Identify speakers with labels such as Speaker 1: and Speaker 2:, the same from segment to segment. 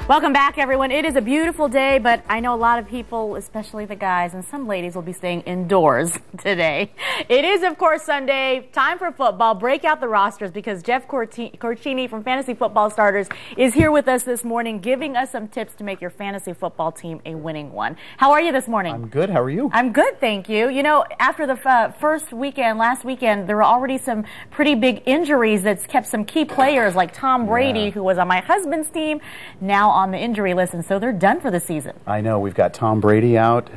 Speaker 1: Welcome back, everyone. It is a beautiful day, but I know a lot of people, especially the guys and some ladies, will be staying indoors today. It is, of course, Sunday. Time for football. Break out the rosters because Jeff Coruccini from Fantasy Football Starters is here with us this morning, giving us some tips to make your fantasy football team a winning one. How are you this morning?
Speaker 2: I'm good. How are you?
Speaker 1: I'm good, thank you. You know, after the last weekend, there were already some pretty big injuries that's kept some key players like Tom Brady, who was on my husband's team, now on the injury list, and so they're done for the season.
Speaker 2: I know. We've got Tom Brady out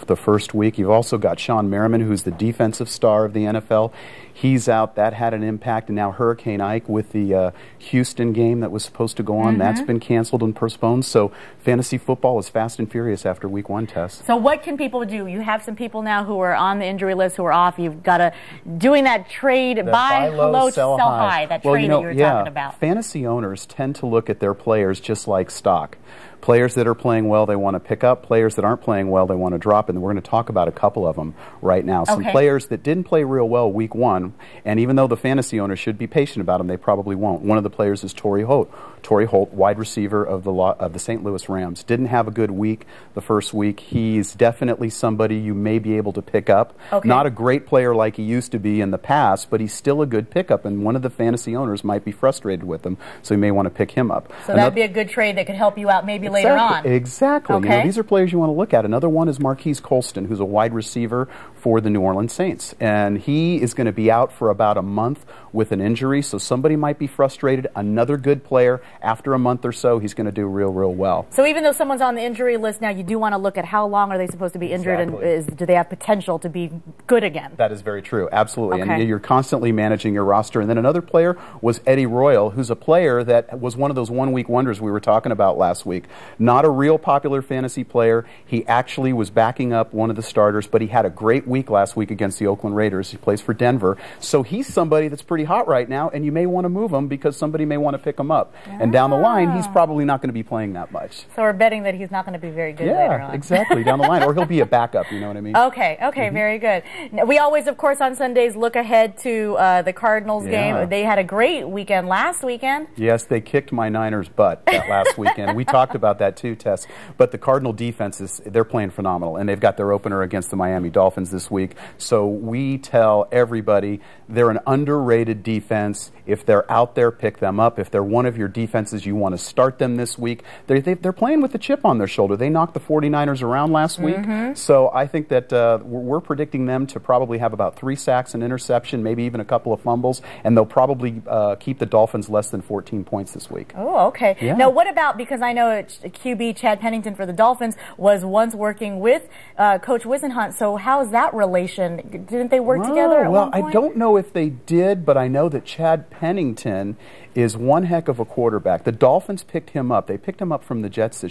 Speaker 2: the first week. You've also got Sean Merriman, who's the defensive star of the NFL. He's out. That had an impact. And now Hurricane Ike with the Houston game that was supposed to go on, that's been canceled and postponed. So fantasy football is fast and furious after week one, Tess.
Speaker 1: So what can people do? You have some people now who are on the injury list who are off. You've got to doing that trade, buy low, sell high, that trade that you were talking about.
Speaker 2: Fantasy owners tend to look at their players just like stock. Players that are playing well, they want to pick up. Players that aren't playing well, they want to drop. And we're going to talk about a couple of them right now. Some players that didn't play real well week one, and even though the fantasy owners should be patient about them, they probably won't. One of the players is Torry Holt. Torry Holt, wide receiver of the St. Louis Rams. Didn't have a good week the first week. He's definitely somebody you may be able to pick up. Not a great player like he used to be in the past, but he's still a good pickup, and one of the fantasy owners might be frustrated with him, so you may want to pick him up.
Speaker 1: So that'd be a good trade that could help you out maybe later on.
Speaker 2: Exactly. You know, these are players you want to look at. Another one is Marques Colston, who's a wide receiver for the New Orleans Saints, and he is going to be out for about a month with an injury, so somebody might be frustrated. Another good player, after a month or so, he's going to do real well.
Speaker 1: So even though someone's on the injury list now, you do want to look at how long are they supposed to be injured, and do they have potential to be good again?
Speaker 2: That is very true, absolutely. And you're constantly managing your roster. And then another player was Eddie Royal, who's a player that was one of those one-week wonders we were talking about last week. Not a real popular fantasy player. He actually was backing up one of the starters, but he had a great week last week against the Oakland Raiders. He plays for Denver. So he's somebody that's pretty hot right now, and you may want to move him because somebody may want to pick him up. And down the line, he's probably not going to be playing that much.
Speaker 1: So we're betting that he's not going to be very good later on.
Speaker 2: Yeah, exactly, down the line. Or he'll be a backup, you know what I mean?
Speaker 1: Okay, very good. We always, of course, on Sundays look ahead to the Cardinals game. They had a great weekend last weekend.
Speaker 2: Yes, they kicked my Niners' butt that last weekend. We talked about that too, Tess. But the Cardinal defense, they're playing phenomenal, and they've got their opener against the Miami Dolphins this week. So we tell everybody they're an underrated defense. If they're out there, pick them up. If they're one of your defenses, you want to start them this week. They're playing with the chip on their shoulder. They knocked the 49ers around last week. So I think that we're predicting them to probably have about 3 sacks, an interception, maybe even a couple of fumbles, and they'll probably keep the Dolphins less than 14 points this week.
Speaker 1: Oh, okay. Now, what about, because I know QB Chad Pennington for the Dolphins was once working with Coach Wisenhunt, so how's that relation? Didn't they work together at one point?
Speaker 2: I don't know if they did, but I know that Chad Pennington is one heck of a quarterback. The Dolphins picked him up. They picked him up from the Jets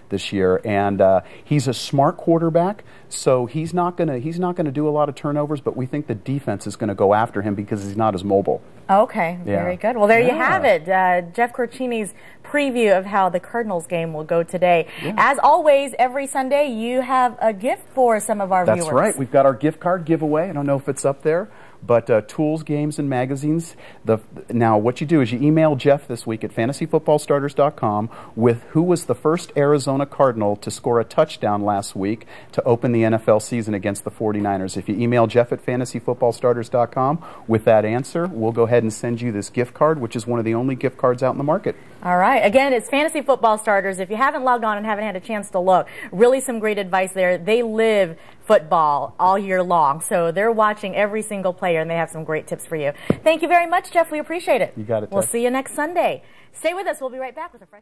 Speaker 2: this year, and he's a smart quarterback. So he's not gonna do a lot of turnovers, but we think the defense is going to go after him because he's not as mobile.
Speaker 1: Okay, very good. Well, there you have it. Jeff Coruccini's preview of how the Cardinals game will go today. As always, every Sunday you have a gift for some of our viewers.
Speaker 2: That's right. We've got our gift card giveaway. I don't know if it's up there, but tools, games, and magazines. Now, what you do is you email Jeff this week at fantasyfootballstarters.com with who was the first Arizona Cardinal to score a touchdown last week to open the NFL season against the 49ers. If you email Jeff at fantasyfootballstarters.com with that answer, we'll go ahead and send you this gift card, which is one of the only gift cards out in the market.
Speaker 1: All right. Again, it's Fantasy Football Starters. If you haven't logged on and haven't had a chance to look, really some great advice there. They live football all year long, so they're watching every single player, and they have some great tips for you. Thank you very much, Jeff. We appreciate it.
Speaker 2: You got it, Tess.
Speaker 1: We'll see you next Sunday. Stay with us. We'll be right back with a fresh...